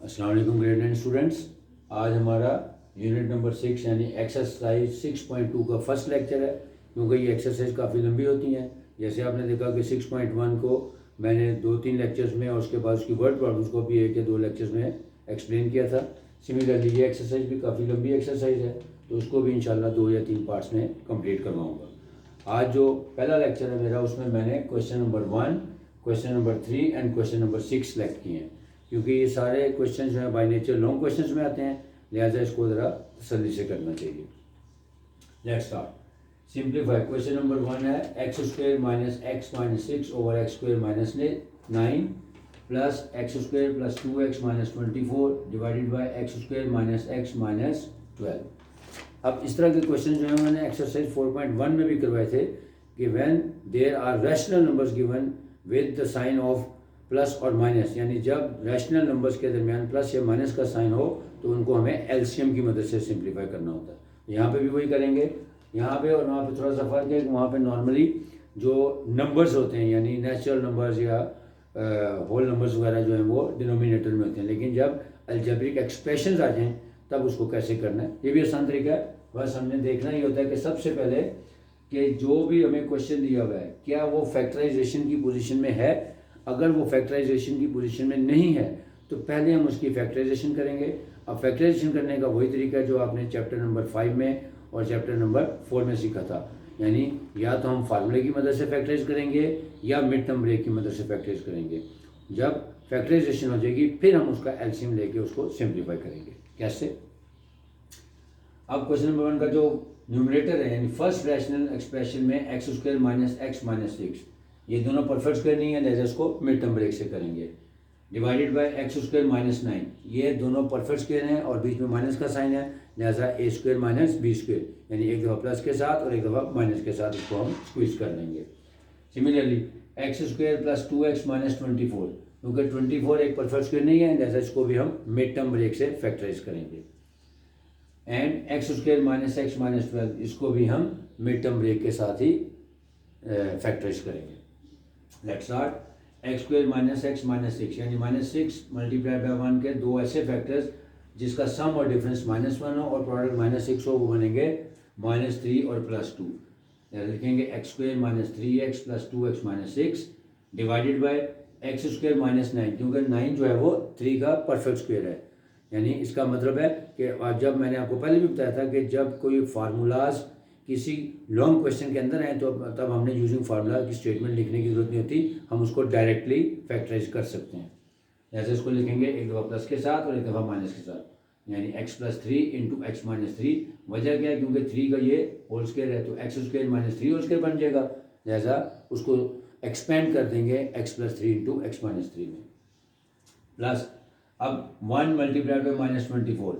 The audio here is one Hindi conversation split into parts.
अस्सलाम वालेकुम ग्रेड 9 स्टूडेंट्स। आज हमारा यूनिट नंबर 6 यानी एक्सरसाइज 6.2 का फर्स्ट लेक्चर है। क्योंकि ये एक्सरसाइज काफ़ी लंबी होती हैं। जैसे आपने देखा कि 6.1 को मैंने 2-3 लेक्चर्स में और उसके बाद उसकी वर्ड प्रॉब्लम्स को भी 1 या 2 लेक्चर्स में एक्सप्लेन किया था। सिमिलरली ये एक्सरसाइज भी काफ़ी लंबी एक्सरसाइज है, तो उसको भी इंशाल्लाह 2 या 3 पार्ट्स में कंप्लीट करवाऊँगा। आज जो पहला लेक्चर है मेरा, उसमें मैंने question number 1, question number 3 and question number 6 select किए हैं। क्योंकि ये सारे क्वेश्चन जो हैं बाय नेचर लॉन्ग क्वेश्चंस में आते हैं, लिहाजा इसको ज़रा तसल्ली से करना चाहिए। Let's start. Simplify. Question number 1 है x² minus x minus 6 over x² minus 9 plus x² plus 2x minus 24 divided by x² minus x minus 12। अब इस तरह के क्वेश्चन जो है मैंने एक्सरसाइज 4.1 में भी करवाए थे कि when there are rational numbers given with the sign of plus और माइनस, यानी जब रैशनल नंबर्स के दरमियान प्लस या माइनस का साइन हो तो उनको हमें एलसीएम की मदद से सिंप्लीफाई करना होता है। यहाँ पे भी वही करेंगे। यहाँ पे और वहाँ पे थोड़ा सा फ़र्क है कि वहाँ पे नॉर्मली जो नंबर्स होते हैं यानी नेचुरल नंबर्स या होल नंबर्स वगैरह जो हैं वो डिनोमिनेटर में होते हैं, लेकिन जब अलजेब्रिक एक्सप्रेशंस आ जाएँ तब उसको कैसे करना है ये भी आसान तरीका है। बस हमने देखना ही होता है कि सबसे पहले कि जो भी हमें क्वेश्चन दिया हुआ है क्या वो फैक्टराइजेशन की पोजीशन में है। अगर वो फैक्टराइजेशन की पोजीशन में नहीं है तो पहले हम उसकी फैक्टराइजेशन करेंगे। अब फैक्टराइजेशन करने का वही तरीका है जो आपने चैप्टर नंबर 5 में और चैप्टर नंबर 4 में सीखा था, यानी या तो हम फार्मूले की मदद से फैक्टराइज करेंगे या मिड टर्म ब्रेक की मदद से फैक्टराइज करेंगे। जब फैक्टराइजेशन हो जाएगी फिर हम उसका एलसीएम लेके उसको सिंप्लीफाई करेंगे। कैसे? अब क्वेश्चन नंबर 1 का जो न्यूमरेटर है यानी फर्स्ट रैशनल एक्सप्रेशन में x² माइनस x माइनस 6, ये दोनों परफेक्ट स्क्वायर नहीं है, लिहाजा इसको मिड टर्म ब्रेक से करेंगे। डिवाइडेड बाय x² माइनस 9, ये दोनों परफेक्ट स्क्वायर हैं और बीच में माइनस का साइन है, लिहाजा a² माइनस b², यानी एक दफ़ा प्लस के साथ और एक दफ़ा माइनस के साथ इसको हम स्क्वीज कर लेंगे। Similarly x² plus 2x minus 24, क्योंकि 24 एक परफेक्ट स्क्वायर नहीं है, लिहाजा इसको भी हम मिड टर्म ब्रेक से फैक्टराइज करेंगे। And x² minus x minus 12, इसको भी हम मिड टर्म ब्रेक के साथ ही फैक्टराइज करेंगे। Let's start. x² minus x minus 6, यानी माइनस 6 मल्टीप्लाई बाय 1 के दो ऐसे फैक्टर्स जिसका सम और डिफरेंस -1 हो और प्रोडक्ट -6 हो, वो बनेंगे -3 और +2। लिखेंगे x² minus 3x plus 2x minus 6 divided by x² minus 9, क्योंकि 9 जो है वो 3 का परफेक्ट स्क्वायर है। यानी इसका मतलब है कि जब मैंने आपको पहले भी बताया था कि जब कोई फार्मूलाज किसी लॉन्ग क्वेश्चन के अंदर हैं तो तब हमने यूजिंग फार्मूला की स्टेटमेंट लिखने की जरूरत नहीं होती, हम उसको डायरेक्टली फैक्टराइज कर सकते हैं। जैसे इसको लिखेंगे एक दफ़ा प्लस के साथ और एक दफ़ा माइनस के साथ, यानी x plus 3 into x minus 3। वजह क्या है? क्योंकि 3 का ये होल स्क्वायर है तो x² माइनस 3 होल स्क्वायर बन जाएगा, लिहाजा उसको एक्सपेंड कर देंगे x plus 3 into x minus 3 में। प्लस अब 1 मल्टीप्लाई बाय माइनस 24,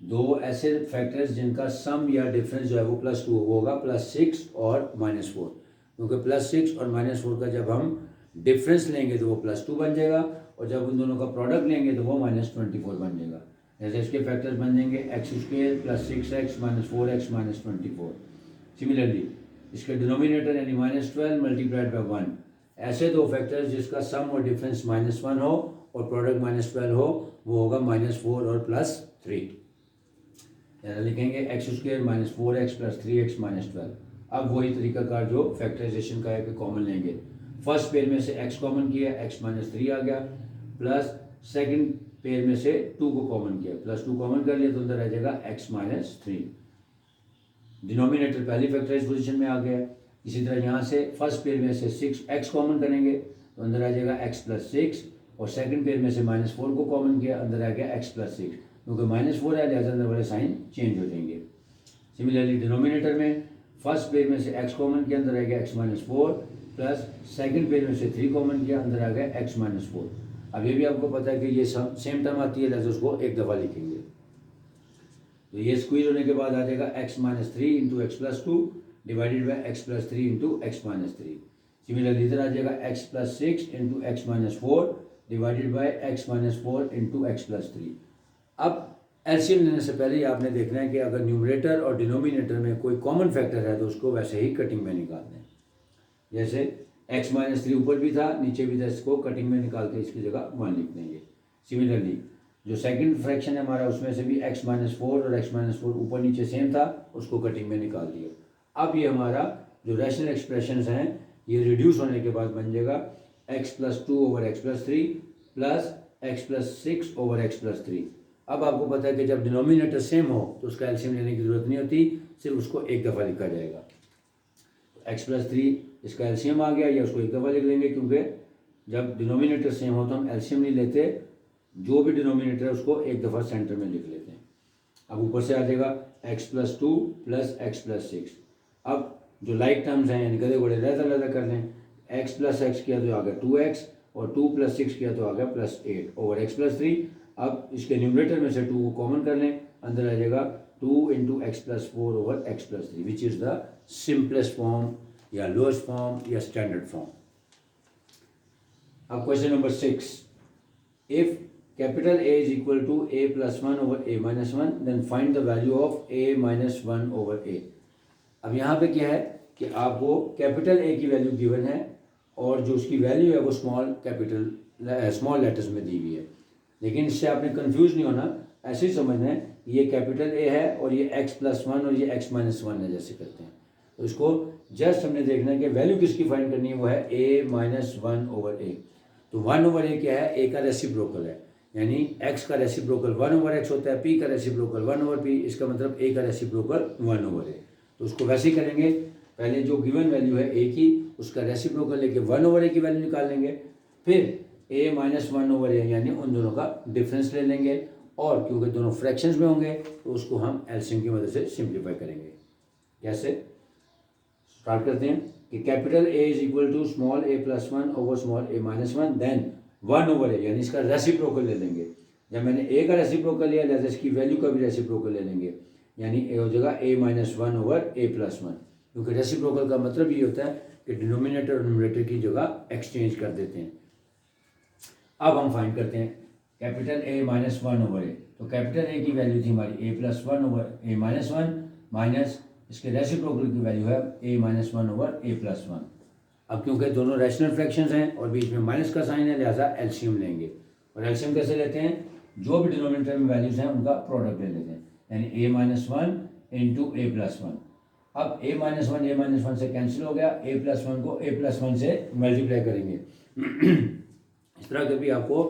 दो ऐसे फैक्टर्स जिनका सम या डिफरेंस जो है वो +2 होगा, +6 और -4, क्योंकि +6 और -4 का जब हम डिफरेंस लेंगे तो वो +2 बन जाएगा और जब उन दोनों का प्रोडक्ट लेंगे तो वो -24 बन जाएगा। जैसे इसके फैक्टर्स बन जाएंगे x² plus 6x minus 4x minus 24। Similarly इसके डिनोमिनेटर यानी -12 मल्टीप्लाइड बाय 1, ऐसे दो फैक्टर्स जिसका सम और डिफरेंस -1 हो और प्रोडक्ट -12 हो, वो होगा -4 और +3। लिखेंगे x² minus 4x plus 3x minus 12। अब वही तरीका का जो फैक्टराइजेशन का है कि कॉमन लेंगे। फर्स्ट पेयर में से x कॉमन किया, x माइनस 3 आ गया, प्लस सेकंड पेयर में से 2 को कॉमन किया, +2 कॉमन कर लिया तो अंदर रह जाएगा x माइनस 3। डिनोमिनेटर पहली फैक्टराइज पोजीशन में आ गया। इसी तरह यहाँ से फर्स्ट पेयर में से 6x कॉमन करेंगे तो अंदर आ जाएगा x प्लस 6 और सेकंड पेयर में से -4 को कॉमन किया, अंदर आ गया x प्लस 6, क्योंकि -4 है लिहाजा अंदर वाले साइन चेंज हो जाएंगे। सिमिलरली डिनोमिनेटर में फर्स्ट पेयर में से x कॉमन किया, अंदर आ गया x minus 4 plus second pair में से 3 कॉमन किया, अंदर आ गया x माइनस 4। अब ये भी आपको पता है कि ये सेम टर्म आती है, लिहाजा उसको एक दफ़ा लिखेंगे तो ये स्क्वीज होने के बाद आ जाएगा x minus 3 into x plus 2 divided by x plus 3 into x minus 3। Similarly इधर आ जाएगा x plus 6 into x minus 4 divided by x minus 4 into x plus 3। अब एलसीएम लेने से पहले ही आपने देखना है कि अगर न्यूमरेटर और डिनोमिनेटर में कोई कॉमन फैक्टर है तो उसको वैसे ही कटिंग में निकाल दें। जैसे x माइनस 3 ऊपर भी था नीचे भी था, इसको कटिंग में निकाल के इसकी जगह 1 लिख देंगे। सिमिलरली जो सेकंड फ्रैक्शन है हमारा उसमें से भी x माइनस 4 और x माइनस 4 ऊपर नीचे सेम था, उसको कटिंग में निकाल दिया। अब ये हमारा जो रैशनल एक्सप्रेशंस हैं ये रिड्यूस होने के बाद बन जाएगा x plus 2 over x plus 3 plus x plus 6 over x plus 3। अब आपको पता है कि जब डिनोमिनेटर सेम हो तो उसका एलसीएम लेने की ज़रूरत नहीं होती, सिर्फ उसको एक दफ़ा लिखा जाएगा। x प्लस 3 इसका एलसीएम आ गया, या उसको एक दफ़ा लिख लेंगे, क्योंकि जब डिनोमिनेटर सेम हो तो हम एलसीएम नहीं लेते, जो भी डिनोमिनेटर है उसको एक दफ़ा सेंटर में लिख लेते हैं। अब ऊपर से आ जाएगा x plus 2 plus x plus 6। अब जो लाइक टर्म्स हैं यानी गधे घोड़े लहदा कर लें, x प्लस x किया तो आ गया 2x और 2 प्लस 6 किया तो आ गया प्लस 8 ओवर x प्लस 3। अब इसके न्यूमरेटर में से 2 को कॉमन कर लें, अंदर आ जाएगा 2 into x plus 4 over x plus 3 which is the simplest form या लोएस्ट फॉर्म या स्टैंडर्ड फॉर्म। अब question number 6, if capital A is equal to a plus 1 over a minus 1 then find the value of a minus 1 over a। अब यहाँ पे क्या है कि आपको कैपिटल A की वैल्यू गिवन है और जो उसकी वैल्यू है वो स्मॉल लेटर्स में दी हुई है, लेकिन इससे आपने कंफ्यूज नहीं होना, ऐसे ही समझना है ये कैपिटल A है और ये x प्लस 1 और ये x माइनस 1 है जैसे करते हैं। तो इसको जस्ट हमने देखना है कि वैल्यू किसकी फाइंड करनी है, वो है a माइनस 1 ओवर a। तो 1 ओवर a क्या है, a का रेसिप्रोकल है, यानी x का रेसिप्रोकल 1 ओवर x होता है, p का रेसिप्रोकल 1 ओवर p, इसका मतलब a का रेसिप्रोकल 1 ओवर a। तो उसको वैसे ही करेंगे, पहले जो गिवन वैल्यू है a की उसका रेसिप्रोकल लेके 1 ओवर a की वैल्यू निकाल लेंगे, फिर a माइनस 1 ओवर a यानी उन दोनों का डिफरेंस ले लेंगे, और क्योंकि दोनों फ्रैक्शंस में होंगे तो उसको हम एलसीएम की मदद से सिंप्लीफाई करेंगे। कैसे स्टार्ट करते हैं कि capital A is equal to small a plus 1 over small a minus 1 then 1 over a, यानी इसका रेसिप्रोकल ले लेंगे। जब मैंने a का रेसिप्रोकल लिया लिहाजा इसकी वैल्यू का भी रेसिप्रोकल ले लेंगे, यानी a हो जाएगा a minus 1 over a plus 1, क्योंकि रेसिप्रोकल का मतलब ये होता है कि डिनोमिनेटर और न्यूमरेटर की जगह एक्सचेंज कर देते हैं। अब हम फाइंड करते हैं capital A minus 1 over a। तो कैपिटल A की वैल्यू थी हमारी a plus 1 over a minus 1 minus इसके रेसिप्रोकल की वैल्यू है a minus 1 over a plus 1। अब क्योंकि दोनों रैशनल फ्रैक्शंस हैं और बीच में माइनस का साइन है लिहाजा एलसीएम लेंगे, और एलसीएम कैसे लेते हैं, जो भी डिनोमिनेटर में वैल्यूज हैं उनका प्रोडक्ट ले लेते हैं, यानी a minus 1 into a plus 1। अब a माइनस 1 से कैंसिल हो गया, a प्लस 1 को a प्लस 1 से मल्टीप्लाई करेंगे। इस तरह के भी आपको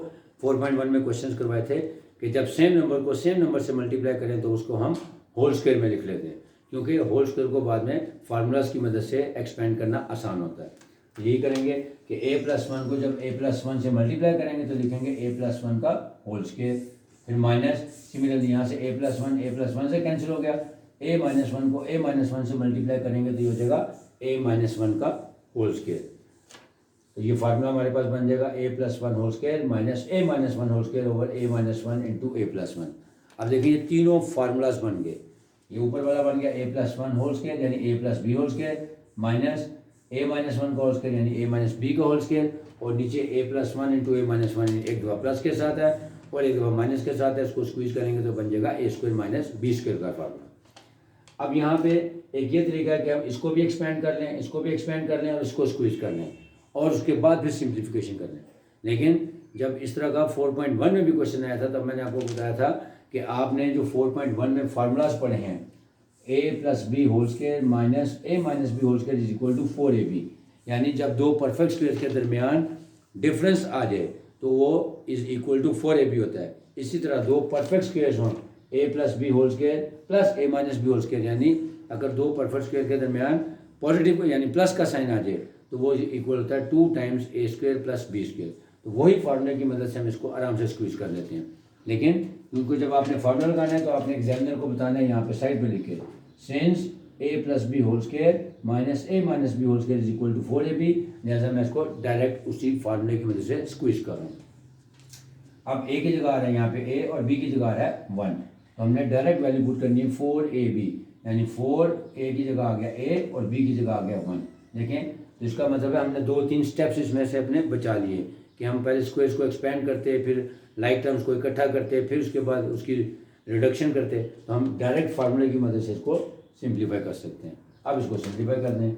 4.1 में क्वेश्चन करवाए थे कि जब सेम नंबर को सेम नंबर से मल्टीप्लाई करें तो उसको हम होल स्क्वायर में लिख लेते हैं, क्योंकि होल स्क्वायर को बाद में फार्मूलाज की मदद से एक्सपेंड करना आसान होता है। तो यही करेंगे कि a प्लस 1 को जब a प्लस 1 से मल्टीप्लाई करेंगे तो लिखेंगे a प्लस 1 का होल स्क्वायर, फिर माइनस सिमिलरली यहाँ से a प्लस 1 से कैंसिल हो गया, a माइनस 1 को a माइनस 1 से मल्टीप्लाई करेंगे तो ये हो जाएगा a माइनस 1 का होल स्क्वायर। तो ये फार्मूला हमारे पास बन जाएगा a plus 1 whole square minus a minus 1 whole square over a minus 1 into a plus 1। अब देखिए ये तीनों फार्मूलाज बन गए, ये ऊपर वाला बन गया a प्लस 1 होल स्क्वायर यानी a plus B whole square minus a minus 1 का होल स्क्वायर यानी a माइनस बी का होल स्क्वायर, और नीचे a plus 1 into a minus 1 एक दफ़ा प्लस के साथ है और एक दफ़ा माइनस के साथ है, इसको स्क्वीज करेंगे तो बन जाएगा a square minus B square का फार्मूला। अब यहाँ पे एक ये तरीका है कि हम इसको भी एक्सपेंड कर लें, इसको भी एक्सपेंड कर लें और इसको स्क्वीज कर लें और उसके बाद फिर सिंप्लीफिकेशन कर लें। लेकिन जब इस तरह का 4.1 में भी क्वेश्चन आया था तब मैंने आपको बताया था कि आपने जो 4.1 में फार्मूलाज पढ़े हैं a plus B whole square minus a minus B whole square is equal to 4ab, यानी जब दो परफेक्ट स्क्वायर के दरमियान डिफरेंस आ जाए तो वो इज इक्वल टू 4ab होता है। इसी तरह दो परफेक्ट स्क्वायर्स हों a plus B whole square plus a minus B whole square, यानी अगर दो परफेक्ट स्क्वायर के दरमियान पॉजिटिव यानी प्लस का साइन आ जाए तो वो इक्वल होता है 2 times a square plus B square. तो वही फार्मूले की मदद से हम इसको आराम से स्क्वीज कर लेते हैं। लेकिन क्योंकि जब आपने फार्मूला लगाना है तो आपने एग्जामिनर को बताना है, यहाँ पे साइड पे लिखे since a plus B whole square minus a minus B whole square is equal to 4ab, लिहाजा मैं इसको डायरेक्ट उसी फार्मूले की मदद से स्क्वीज कर रहा हूँ। अब a की जगह आ रहा है यहाँ पे a और b की जगह आ रहा है 1, तो हमने डायरेक्ट वैल्यू पुट करनी है 4ab, यानी 4a की जगह आ गया a और b की जगह आ गया 1। देखें तो इसका मतलब है हमने 2-3 स्टेप्स इसमें से अपने बचा लिए कि हम पहले स्क्वायर्स को एक्सपेंड करते, फिर लाइक टर्म्स को इकट्ठा करते, फिर उसके बाद उसकी रिडक्शन करते, तो हम डायरेक्ट फार्मूले की मदद से इसको सिंप्लीफाई कर सकते हैं। अब इसको सिंप्लीफाई कर दें,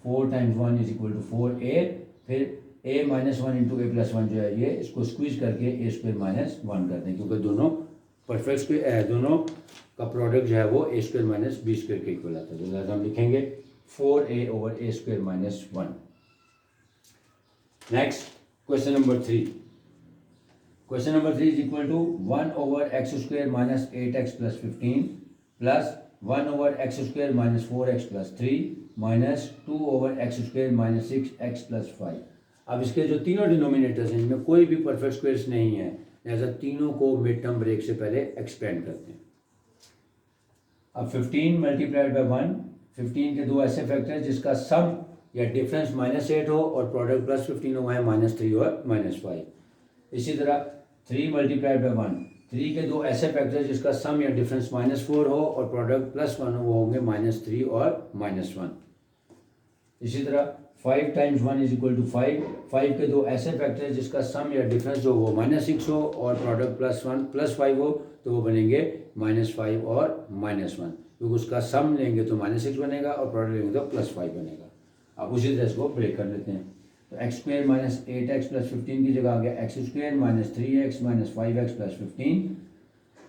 4 times 1 is equal to 4a, फिर ए माइनस वन इंटू ए प्लस वन जो है ये इसको स्क्वीज करके ए स्क्वायर माइनस वन करते हैं, क्योंकि दोनों परफेक्ट स्क्वायर दोनों का प्रोडक्ट जो है वो A square minus B square के इक्वल आता है। तो लिहाजा हम लिखेंगे 4a over A square minus one. Next question number 3। Question number 3 is equal to 1 over X square minus 8x plus 15 plus 1 over X square minus 4x plus 3 minus 2 over X square minus 6x plus 5। अब इसके जो तीनों डिनोमिनेटर्स हैं इनमें कोई भी परफेक्ट स्क्वायर्स नहीं है, लिहाजा तीनों को मिड टर्म ब्रेक से पहले एक्सपेंड करते हैं। अब 15 मल्टीप्लाइड बाय 1, 15 के दो ऐसे फैक्टर हैं जिसका सम या डिफरेंस -8 हो और प्रोडक्ट प्लस 15 हो, है -3 और -5। इसी तरह 3 मल्टीप्लाइड बाय 1, 3 के दो ऐसे फैक्टर जिसका सम या डिफरेंस -4 हो और प्रोडक्ट +1 हो, वो होंगे -3 और -1। इसी तरह 5 टाइम्स 1 इज इक्वल टू 5, 5 के दो ऐसे फैक्टर जिसका सम या डिफरेंस जो वो -6 हो और प्रोडक्ट +1 +5 हो, तो वो बनेंगे -5 और -1, क्योंकि उसका सम लेंगे तो -6 बनेगा और प्रोडक्ट लेंगे तो +5 बनेगा। अब उसी तरह इसको ब्रेक कर लेते हैं। तो x square minus 8x plus 15 की जगह आ गया x square minus 3x minus 5x plus 15।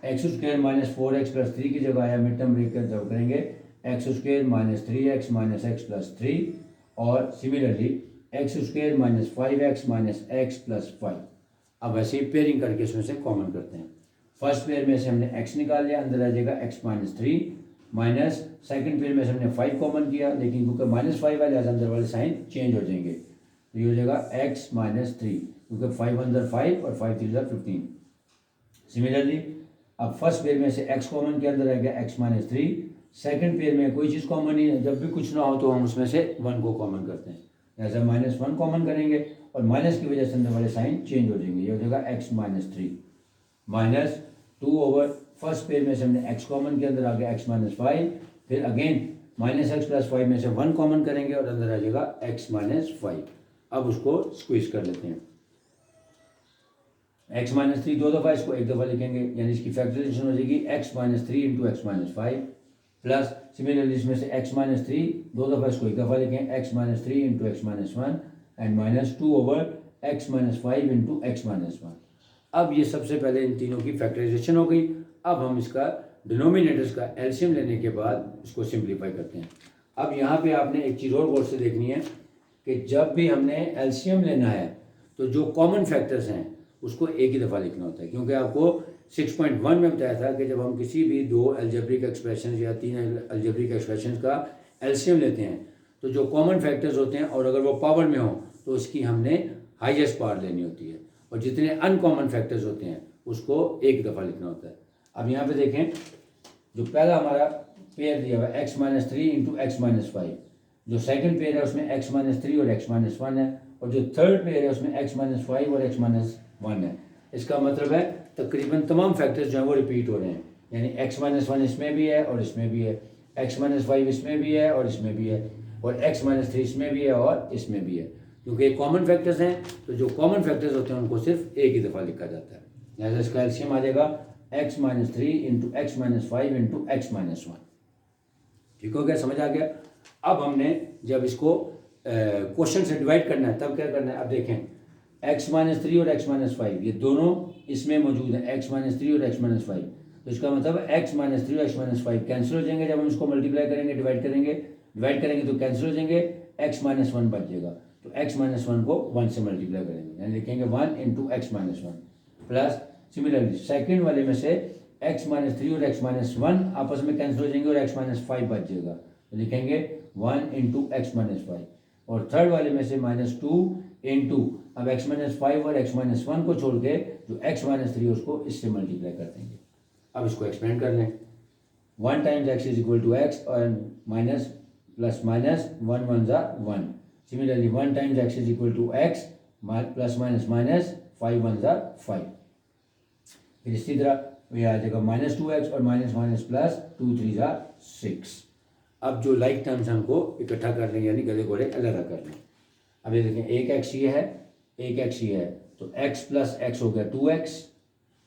X square minus 4x plus 3 की जगह आया, मिड टर्म ब्रेक कर जब करेंगे x square minus 3x minus x plus 3 और similarly x square minus 5x minus x plus 5। अब वैसे ही पेयरिंग करके इसमें से कॉमन करते हैं। फर्स्ट पेयर में से हमने x निकाल लिया, अंदर आ जाएगा x minus 3 minus second pair में से हमने 5 कॉमन किया, लेकिन क्योंकि -5 वाले अंदर वाले साइन चेंज हो जाएंगे, तो ये हो जाएगा x माइनस 3, क्योंकि 5 अंदर 5 और 5 3 15। सिमिलरली अब फर्स्ट पेयर में से x कॉमन के अंदर आ गया x माइनस 3, सेकेंड पेयर में कोई चीज़ कॉमन नहीं है, जब भी कुछ ना हो तो हम उसमें से 1 को कॉमन करते हैं, जैसे -1 कॉमन करेंगे और माइनस की वजह से अंदर वाले साइन चेंज हो जाएंगे, ये हो जाएगा x minus 3 minus 2 over first pair में से हमने x कॉमन के अंदर आ गया x माइनस 5, फिर अगेन माइनस x प्लस 5 में से 1 कॉमन करेंगे और अंदर आ जाएगा x माइनस 5। अब उसको स्क्वीज कर लेते हैं। x माइनस 3 दो दफ़ा, इसको एक दफ़ा लिखेंगे, यानी इसकी फैक्टराइजेशन हो जाएगी x minus 3 into x minus 5 plus similarly इसमें से x माइनस 3 दो दफ़ा, इसको एक दफ़ा लिखें x minus 3 into x minus 1 and minus 2 over x minus 5 into x minus 1। अब ये सबसे पहले इन तीनों की फैक्टराइजेशन हो गई। अब हम इसका डिनोमिनेटर्स का एलसीएम लेने के बाद इसको सिंप्लीफाई करते हैं। अब यहाँ पे आपने एक चीज़ और गौर से देखनी है कि जब भी हमने एलसीएम लेना है तो जो कॉमन फैक्टर्स हैं उसको एक ही दफ़ा लिखना होता है, क्योंकि आपको 6.1 में बताया था कि जब हम किसी भी दो अलजेब्रिक एक्सप्रेशन या तीन अलजेब्रिक एक्सप्रेशन का एलसीएम लेते हैं तो जो कॉमन फैक्टर्स होते हैं और अगर वो पावर में हो तो उसकी हमने हाईएस्ट पावर लेनी होती है, और जितने अनकॉमन फैक्टर्स होते हैं उसको एक दफ़ा लिखना होता है। अब यहाँ पे देखें, जो पहला हमारा पेयर दिया हुआ है x minus 3 into x minus 5, जो सेकंड पेयर है उसमें x माइनस 3 और x माइनस 1 है, और जो थर्ड पेयर है उसमें x माइनस 5 और x माइनस 1 है। इसका मतलब है तकरीबन तमाम फैक्टर्स जो हैं वो रिपीट हो रहे हैं, यानी x माइनस 1 इसमें भी है और इसमें भी है, x माइनस 5 इसमें भी है और इसमें भी है, और x माइनस 3 इसमें भी है और इसमें भी है, क्योंकि ये कॉमन फैक्टर्स हैं। तो जो कॉमन फैक्टर्स होते हैं उनको सिर्फ एक ही दफ़ा लिखा जाता है, लिहाजा इसका एलसीएम आ जाएगा x minus 3 into x minus 5 into x minus 1। ठीक हो गया, समझ आ गया। अब हमने जब इसको क्वेश्चन से डिवाइड करना है तब क्या करना है। अब देखें x माइनस 3 और x माइनस 5 ये दोनों इसमें मौजूद है, x माइनस 3 और x माइनस 5, तो इसका मतलब x माइनस 3 और x माइनस 5 कैंसिल हो जाएंगे। जब हम इसको मल्टीप्लाई करेंगे डिवाइड करेंगे तो कैंसिल हो जाएंगे, x माइनस 1 बच जाएगा, तो x माइनस 1 को 1 से मल्टीप्लाई करेंगे, यानी लिखेंगे 1 into x minus 1 plus similarly second वाले में से x माइनस 3 और x माइनस 1 आपस में कैंसिल हो जाएंगे और x माइनस 5 बच जाएगा, तो लिखेंगे 1 इंटू एक्स माइनस 5, और थर्ड वाले में से -2 इंटू अब x माइनस 5 और x माइनस 1 को छोड़ के जो x माइनस 3 उसको इससे मल्टीप्लाई कर देंगे। अब इसको एक्सपेंड कर लें, 1 times x is equal to X और माइनस प्लस माइनस 1 1 ज़ा 1, similarly 1 times x is equal to X plus minus minus 5 1 ज़ा 5, फिर इसी तरह ये आ जाएगा -2x और माइनस माइनस प्लस 2 3 ज़ा 6। अब जो लाइक टर्म्स हमको इकट्ठा कर लें, यानी गले गोले अलग कर लें। अब ये देखें, एक x ये है, एक x ये है, तो x प्लस x हो गया 2x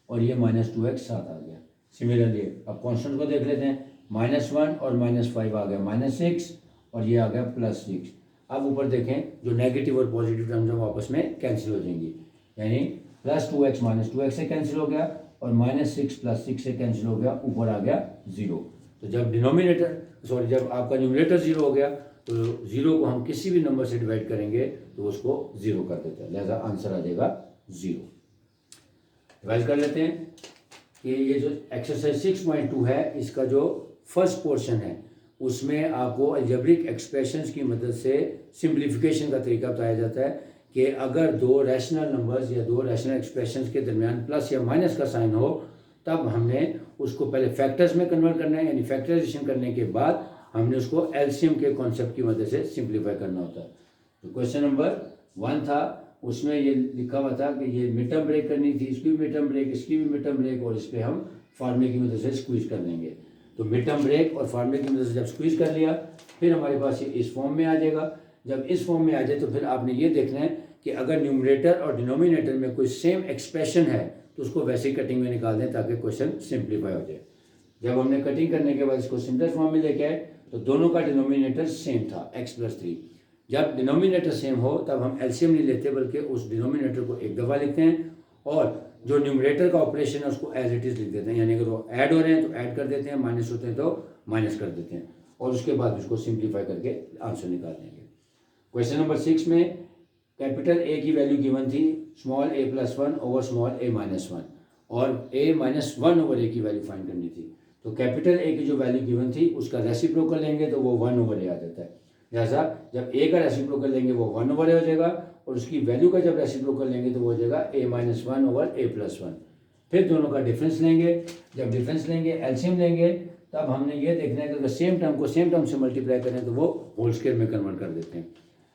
और ये -2x साथ आ गया। सिमिलरली अब कॉन्स्टेंट को देख लेते हैं, -1 और -5 आ गया -6 और ये आ गया +6। अब ऊपर देखें, जो नेगेटिव और पॉजिटिव टर्म्स हैं वो आपस में कैंसिल हो जाएंगी, यानी प्लस 2x माइनस 2x से कैंसिल हो गया और माइनस 6 प्लस 6 से कैंसिल हो गया, ऊपर आ गया 0। तो जब जब आपका न्यूमरेटर 0 हो गया तो 0 को हम किसी भी नंबर से डिवाइड करेंगे तो उसको 0 कर देते हैं, लिहाजा आंसर आ जाएगा 0। डिवाइड कर लेते हैं कि ये जो एक्सरसाइज 6.2 है, इसका जो फर्स्ट पोर्शन है उसमें आपको अलजेब्रिक एक्सप्रेशंस की मदद से सिंप्लीफिकेशन का तरीका बताया जाता है कि अगर दो रैशनल नंबर्स या दो रैशनल एक्सप्रेशंस के दरमियान प्लस या माइनस का साइन हो तब हमने उसको पहले फैक्टर्स में कन्वर्ट करना है, यानी फैक्टराइजेशन करने के बाद हमने उसको एलसीएम के कॉन्सेप्ट की मदद से सिंप्लीफाई करना होता है। तो क्वेश्चन नंबर 1 था, उसमें ये लिखा हुआ था कि ये मिड टर्म ब्रेक करनी थी, इसकी भी मिड टर्म ब्रेक, इसकी भी मिड टर्म ब्रेक, और इस पर हम फार्मूले की मदद से स्क्वीज कर लेंगे। तो मिड टर्म ब्रेक और फार्मूले की मदद से जब स्क्वीज कर लिया फिर हमारे पास ये इस फॉर्म में आ जाएगा। जब इस फॉर्म में आ जाए तो फिर आपने ये देखना है कि अगर न्यूमरेटर और डिनोमिनेटर में कोई सेम एक्सप्रेशन है तो उसको वैसे ही कटिंग में निकाल दें ताकि क्वेश्चन सिंप्लीफाई हो जाए। जब हमने कटिंग करने के बाद इसको सिंपलेस्ट फॉर्म में लेके आए तो दोनों का डिनोमिनेटर सेम था, x+3। जब डिनोमिनेटर सेम हो तब हम एलसीएम नहीं लेते बल्कि उस डिनोमिनेटर को एक दफ़ा लिखते हैं और जो न्यूमरेटर का ऑपरेशन है उसको एज इट इज़ लिख देते हैं, यानी अगर वो ऐड हो रहे हैं तो ऐड कर देते हैं, माइनस होते हैं तो माइनस कर देते हैं, और उसके बाद उसको सिंप्लीफाई करके आंसर निकाल देंगे। क्वेश्चन नंबर 6 में कैपिटल ए की वैल्यू गिवन थी small a+1 over small a-1 और a-1 ओवर a की वैल्यू फाइंड करनी थी। तो कैपिटल ए की जो वैल्यू गिवन थी उसका रेसिप्रोकल लेंगे तो वो 1 ओवर a आ जाता है, लिहाजा जब a का रेसिप्रोकल लेंगे वो 1 ओवर a हो जाएगा और उसकी वैल्यू का जब रेसिप्रोकल लेंगे तो वो हो जाएगा a-1 ओवर a+1। फिर दोनों का डिफरेंस लेंगे, जब डिफरेंस लेंगे एलसीएम लेंगे तब हमने ये देखना है कि अगर सेम टर्म को सेम टर्म से मल्टीप्लाई करें तो वो होल स्क्वायर में कन्वर्ट कर देते हैं।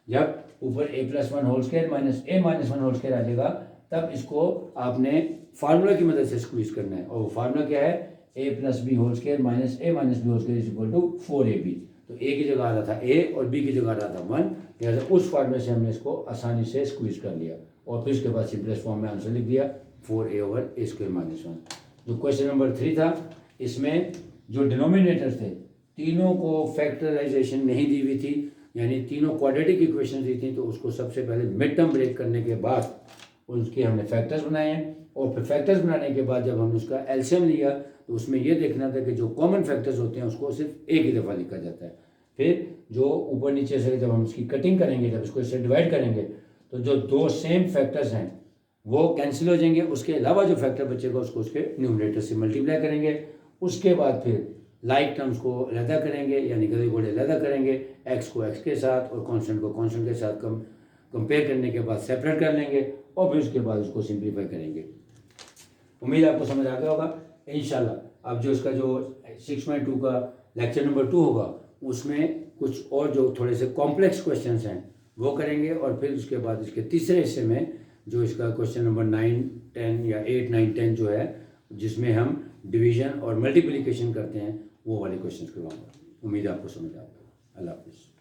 जब ऊपर a+1 whole square minus a-1 whole square आ जाएगा तब इसको आपने फार्मूला की मदद से स्क्वीज करना है, और फार्मूला क्या है, a+b होल स्क्वायर माइनस a-b whole square is equal to 4ab। तो a की जगह आ रहा था a और b की जगह आ रहा था 1, लिहाजा उस फार्मूले से हमने इसको आसानी से स्क्वीज कर लिया और फिर उसके बाद सिंपलेस्ट फॉर्म में आंसर लिख दिया 4a ओवर a²-1। जो क्वेश्चन नंबर 3 था इसमें जो डिनोमिनेटर थे तीनों को फैक्टराइजेशन नहीं दी हुई थी, यानी तीनों क्वाड्रेटिक इक्वेशन दी थी, तो उसको सबसे पहले मिड टर्म ब्रेक करने के बाद उसके हमने फैक्टर्स बनाए हैं और फिर फैक्टर्स बनाने के बाद जब हमने उसका एलसीएम लिया तो उसमें यह देखना था कि जो कॉमन फैक्टर्स होते हैं उसको सिर्फ एक ही दफ़ा लिखा जाता है। फिर जो ऊपर नीचे से जब हम उसकी कटिंग करेंगे, जब इसको इससे डिवाइड करेंगे तो जो दो सेम फैक्टर्स हैं वो कैंसिल हो जाएंगे, उसके अलावा जो फैक्टर बचेगा उसको उसके न्यूमरेटर से मल्टीप्लाई करेंगे। उसके बाद फिर लाइक टर्म्स को अलहदा करेंगे, यानी गधे घोड़े अलहदा करेंगे, एक्स को एक्स के साथ और कॉन्स्टेंट को कॉन्स्टेंट के साथ कंपेयर करने के बाद सेपरेट कर लेंगे और फिर उसके बाद उसको सिंप्लीफाई करेंगे। उम्मीद आपको समझ आ गया होगा इंशाल्लाह। अब जो इसका जो 6.2 का लेक्चर नंबर 2 होगा उसमें कुछ और जो थोड़े से कॉम्प्लेक्स क्वेश्चंस हैं वो करेंगे और फिर उसके बाद इसके तीसरे हिस्से में जो इसका क्वेश्चन नंबर 9, 10 या 8, 9, 10 जो है जिसमें हम डिवीजन और मल्टीप्लिकेशन करते हैं वो वाले क्वेश्चन करवाऊंगा। उम्मीद है आपको समझ आ गया। अल्लाह हाफिज़।